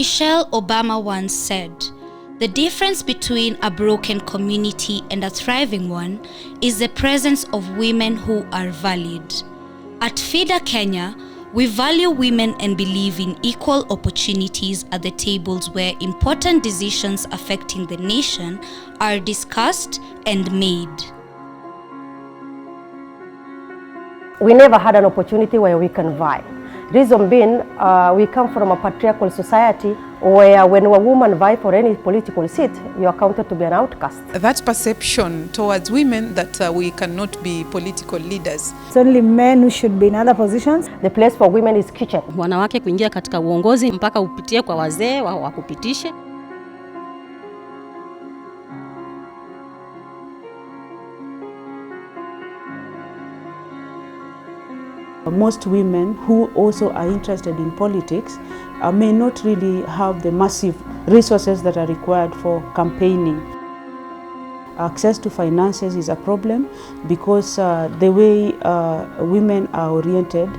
Michelle Obama once said, "The difference between a broken community and a thriving one is the presence of women who are valued." At FIDA Kenya, we value women and believe in equal opportunities at the tables where important decisions affecting the nation are discussed and made. We never had an opportunity where we can vie. Reason being, we come from a patriarchal society where when a woman vie for any political seat, you are counted to be an outcast. That perception towards women that we cannot be political leaders. It's only men who should be in other positions. The place for women is kitchen. Wanawake kuingia katika uongozi mpaka upitie kwa wazee wakupitishe. Most women who also are interested in politics may not really have the massive resources that are required for campaigning. Access to finances is a problem because the way women are oriented,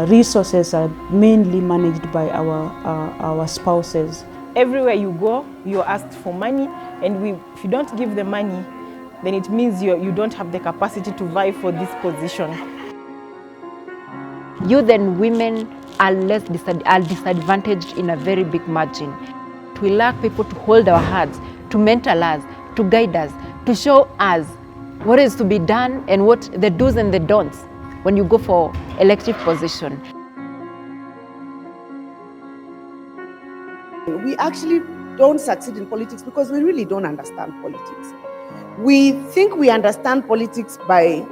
resources are mainly managed by our spouses. Everywhere you go, you're asked for money, and if you don't give the money, then it means you don't have the capacity to vie for this position. Youth and women are disadvantaged in a very big margin. We lack people to hold our hands, to mentor us, to guide us, to show us what is to be done and what the do's and the don'ts when you go for elective position. We actually don't succeed in politics because we really don't understand politics. We think we understand politics by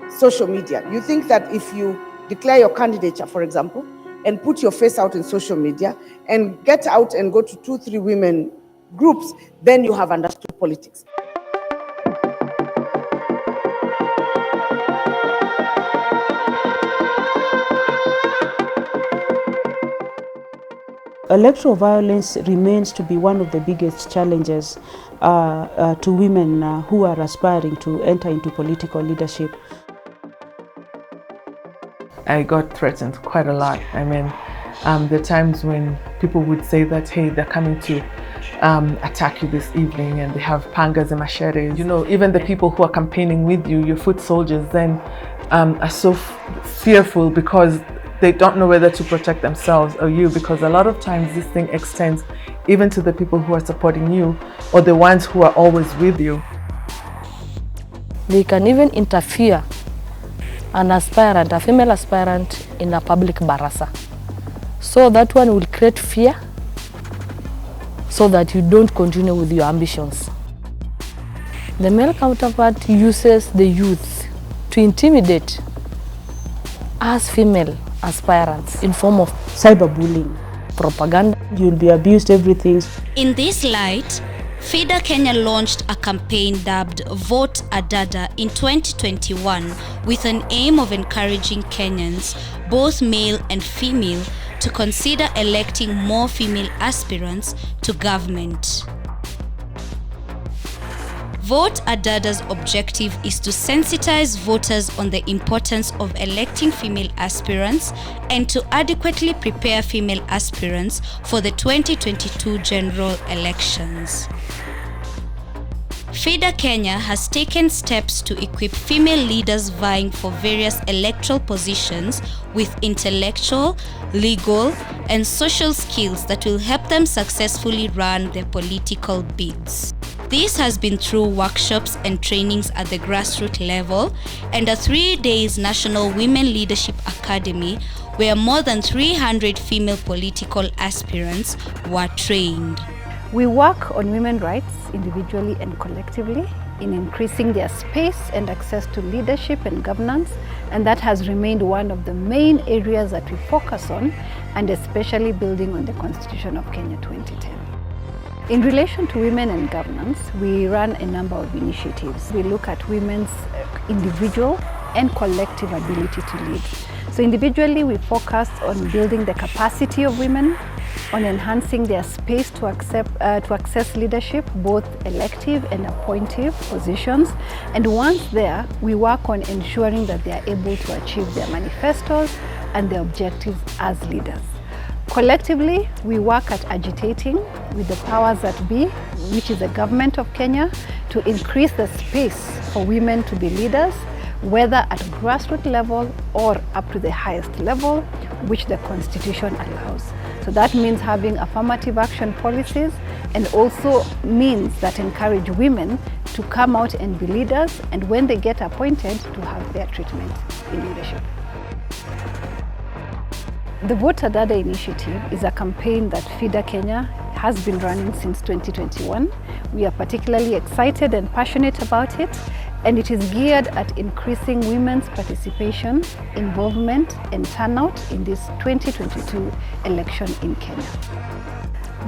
social media. You think that if you declare your candidature, for example, and put your face out in social media and get out and go to 2-3 women groups, then you have understood politics. Electoral violence remains to be one of the biggest challenges to women who are aspiring to enter into political leadership. I got threatened quite a lot. I mean, there are times when people would say that, hey, they're coming to attack you this evening and they have pangas and machetes. You know, even the people who are campaigning with you, your foot soldiers, then are so fearful because they don't know whether to protect themselves or you, because a lot of times this thing extends even to the people who are supporting you or the ones who are always with you. They can even interfere an aspirant, a female aspirant, in a public barasa. So that one will create fear so that you don't continue with your ambitions. The male counterpart uses the youth to intimidate us female aspirants in form of cyberbullying, propaganda. You'll be abused, everything. In this light, FIDA Kenya launched a campaign dubbed VoteAdada in 2021 with an aim of encouraging Kenyans, both male and female, to consider electing more female aspirants to government. VoteAdada's objective is to sensitize voters on the importance of electing female aspirants and to adequately prepare female aspirants for the 2022 general elections. FIDA Kenya has taken steps to equip female leaders vying for various electoral positions with intellectual, legal, and social skills that will help them successfully run their political bids. This has been through workshops and trainings at the grassroots level and a 3-day National Women Leadership Academy where more than 300 female political aspirants were trained. We work on women's rights individually and collectively in increasing their space and access to leadership and governance, and that has remained one of the main areas that we focus on, and especially building on the Constitution of Kenya 2010. In relation to women and governance, we run a number of initiatives. We look at women's individual and collective ability to lead. So individually, we focus on building the capacity of women, on enhancing their space to access leadership, both elective and appointive positions. And once there, we work on ensuring that they are able to achieve their manifestos and their objectives as leaders. Collectively, we work at agitating with the powers that be, which is the government of Kenya, to increase the space for women to be leaders, whether at grassroots level or up to the highest level, which the Constitution allows. So that means having affirmative action policies, and also means that encourage women to come out and be leaders, and when they get appointed, to have their treatment in leadership. The VoteAdada initiative is a campaign that FIDA Kenya has been running since 2021. We are particularly excited and passionate about it, and it is geared at increasing women's participation, involvement, and turnout in this 2022 election in Kenya.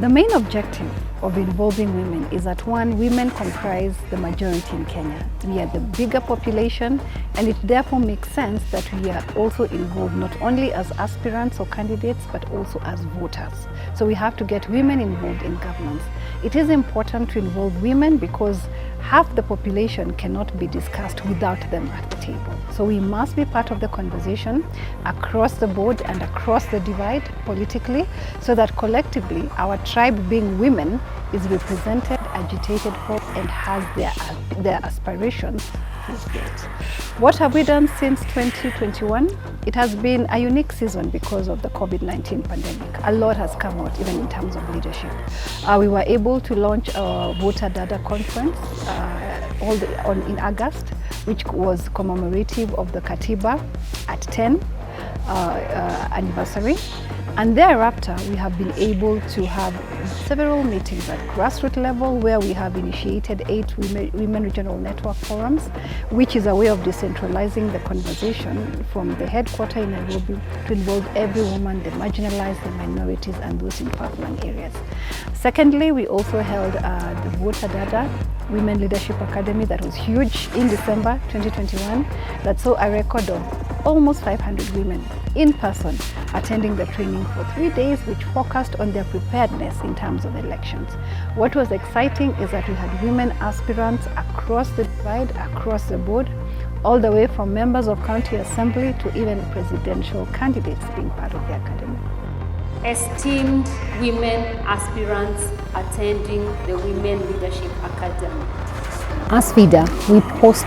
The main objective of involving women is that, one, women comprise the majority in Kenya. We are the bigger population, and it therefore makes sense that we are also involved not only as aspirants or candidates, but also as voters. So we have to get women involved in governance. It is important to involve women because half the population cannot be discussed without them at the table. So we must be part of the conversation across the board and across the divide politically, so that collectively our tribe, being women, is represented, agitated for, and has their aspirations fulfilled. What have we done since 2021? It has been a unique season because of the COVID-19 pandemic. A lot has come out, even in terms of leadership. We were able to launch a VoteAdada conference in August, which was commemorative of the Katiba at 10 anniversary. And thereafter, we have been able to have several meetings at grassroots level, where we have initiated 8 women regional network forums, which is a way of decentralizing the conversation from the headquarters in Nairobi to involve every woman, the marginalized, the minorities, and those in far-flung areas. Secondly, we also held the VoteAdada Women Leadership Academy that was huge in December 2021, that saw a record of almost 500 women in person attending the training for 3 days, which focused on their preparedness in terms of elections. What was exciting is that we had women aspirants across the divide, across the board, all the way from members of county assembly to even presidential candidates being part of the academy. Esteemed women aspirants attending the Women Leadership Academy. As FIDA, we post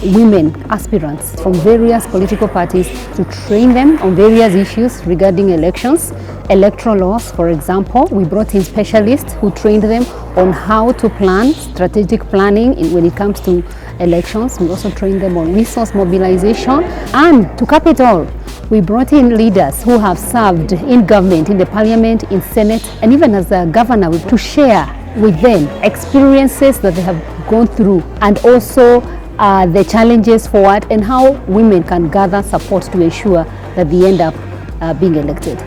women aspirants from various political parties to train them on various issues regarding elections, electoral laws. For example, we brought in specialists who trained them on how to plan, strategic planning when it comes to elections. We also trained them on resource mobilization, and to cap it all, we brought in leaders who have served in government, in the parliament, in Senate, and even as a governor, to share with them experiences that they have gone through, and also the challenges forward, and how women can gather support to ensure that they end up being elected.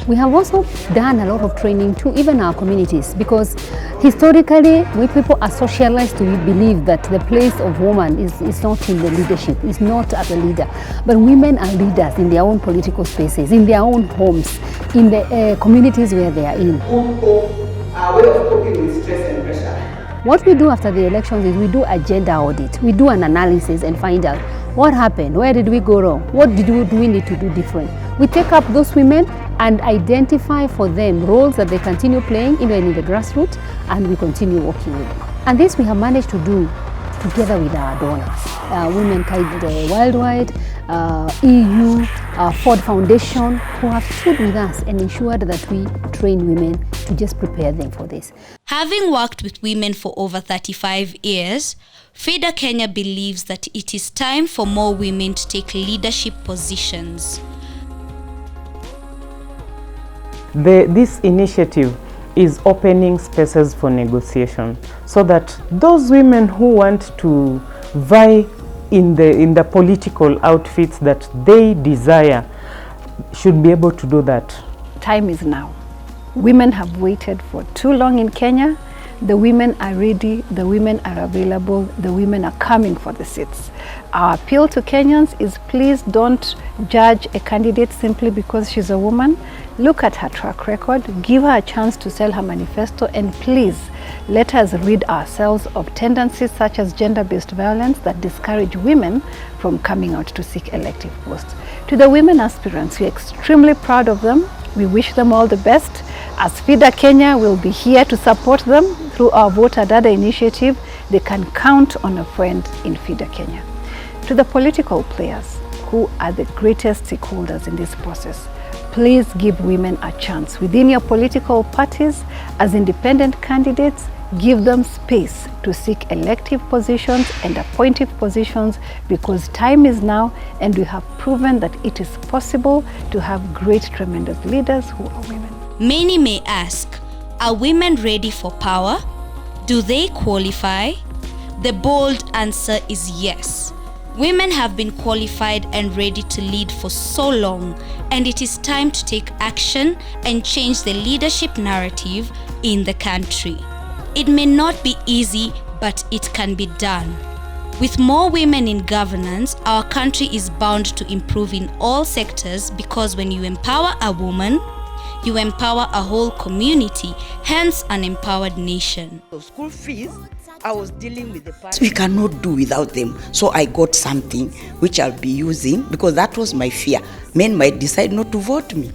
We have also done a lot of training to even our communities, because historically we people are socialized to believe that the place of woman is not in the leadership, is not as a leader. But women are leaders in their own political spaces, in their own homes, in the communities where they are in. Our way of coping with stress and pressure. What we do after the elections is we do agenda audit. We do an analysis and find out what happened, where did we go wrong, what do we need to do different. We take up those women and identify for them roles that they continue playing even in the grassroots, and we continue working with them. And this we have managed to do together with our donors, Womenkind Worldwide, EU, Ford Foundation, who have stood with us and ensured that we train women to just prepare them for this. Having worked with women for over 35 years, FIDA Kenya believes that it is time for more women to take leadership positions. This initiative is opening spaces for negotiation, so that those women who want to vie in the political outfits that they desire should be able to do that. Time is now. Women have waited for too long in Kenya. The women are ready, the women are available, the women are coming for the seats. Our appeal to Kenyans is, please don't judge a candidate simply because she's a woman. Look at her track record, give her a chance to sell her manifesto, and please let us rid ourselves of tendencies such as gender-based violence that discourage women from coming out to seek elective posts. To the women aspirants, we're extremely proud of them. We wish them all the best. As FIDA Kenya will be here to support them through our VoteAdada initiative. They can count on a friend in FIDA Kenya. To the political players who are the greatest stakeholders in this process, please give women a chance within your political parties. As independent candidates, give them space to seek elective positions and appointive positions, because time is now, and we have proven that it is possible to have great, tremendous leaders who are women. Many may ask, are women ready for power? Do they qualify? The bold answer is yes. Women have been qualified and ready to lead for so long, and it is time to take action and change the leadership narrative in the country. It may not be easy, but it can be done. With more women in governance, our country is bound to improve in all sectors, because when you empower a woman, you empower a whole community, hence an empowered nation. School fees, I was dealing with the parents. We cannot do without them. So I got something which I'll be using, because that was my fear. Men might decide not to vote me.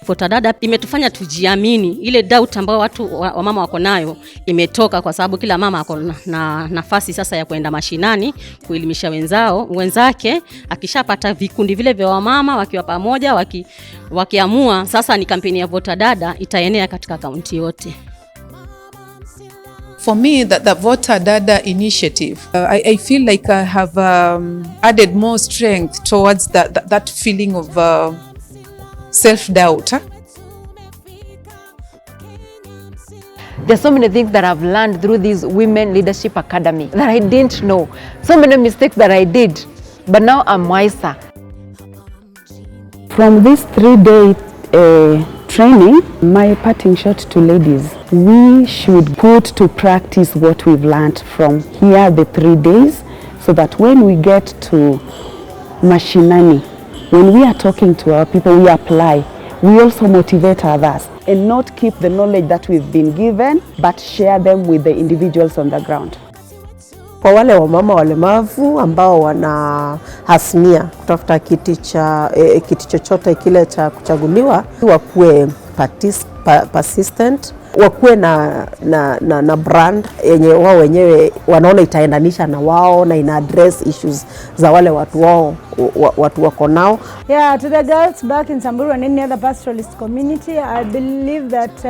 VoteAdada imetufanya tujiamini. Ile doubt ambayo watu wa mama wako nayo imetoka, kwa sababu kila mama ako na nafasi sasa ya kwenda mashinani kuelimisha wenzake. Akishapata vikundi vile vya wamama wakiwa pamoja, wakiamua, sasa ni kampeni ya VoteAdada itaenea katika kaunti yote. For me, the VoteAdada initiative, I feel like I have added more strength towards that feeling of self-doubt. There's so many things that I've learned through this Women Leadership Academy that I didn't know. So many mistakes that I did, but now I'm wiser. From this 3-day training, my parting shot to ladies, we should put to practice what we've learned from here, the 3 days, so that when we get to mashinani, when we are talking to our people, we apply. We also motivate others and not keep the knowledge that we've been given, but share them with the individuals on the ground. Kwa wale wamama walemavu ambao wana hasmia kutafuta kiti chochote kile cha kuchaguliwa, wakuwe persistent, wakuwe na brand yenye wao wenyewe wanaona itaendanisha na wao na ina address issues za wale watu wako nao. Yeah, to the girls back in Samburu and any other pastoralist community, I believe that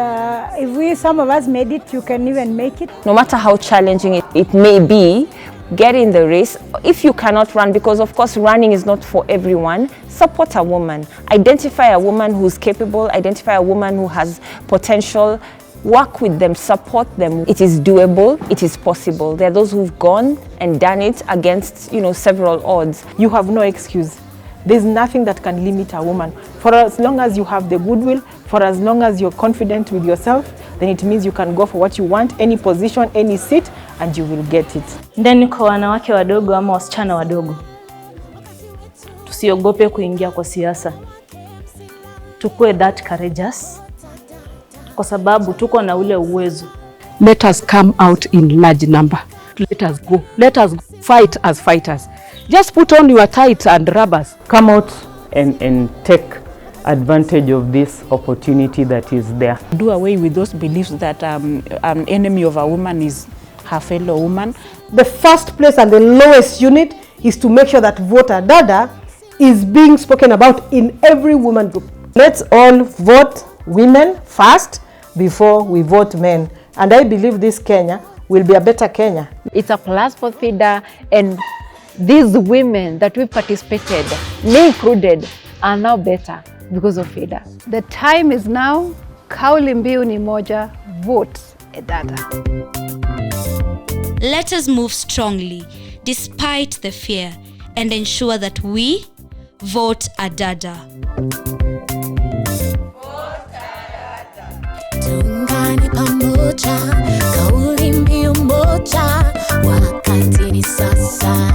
if some of us made it, you can even make it. No matter how challenging it may be, get in the race. If you cannot run, because of course running is not for everyone, support a woman. Identify a woman who's capable, identify a woman who has potential, work with them, support them. It is doable, it is possible. There are those who've gone and done it against, several odds. You have no excuse. There's nothing that can limit a woman. For as long as you have the goodwill, for as long as you're confident with yourself, then it means you can go for what you want, any position, any seat, and you will get it. Ndani kwa wanawake wadogo ama wasichana wadogo, tusiogope kuingia kwa siasa. Tukue that courageous, kwa sababu tuko na ule uwezo. Let us come out in large number. Let us go. Let us fight as fighters. Just put on your tights and rubbers. Come out and take advantage of this opportunity that is there. Do away with those beliefs that an enemy of a woman is her fellow woman. The first place and the lowest unit is to make sure that VoteAdada is being spoken about in every woman group. Let's all vote women first before we vote men. And I believe this Kenya will be a better Kenya. It's a plus for FIDA, and these women that we participated, me included, are now better because of FIDA. The time is now. Kauli mbiu ni moja, VoteAdada. Let us move strongly despite the fear and ensure that we VoteAdada. Tuungane pamoja, kauli mbiu moja, wakati ni sasa.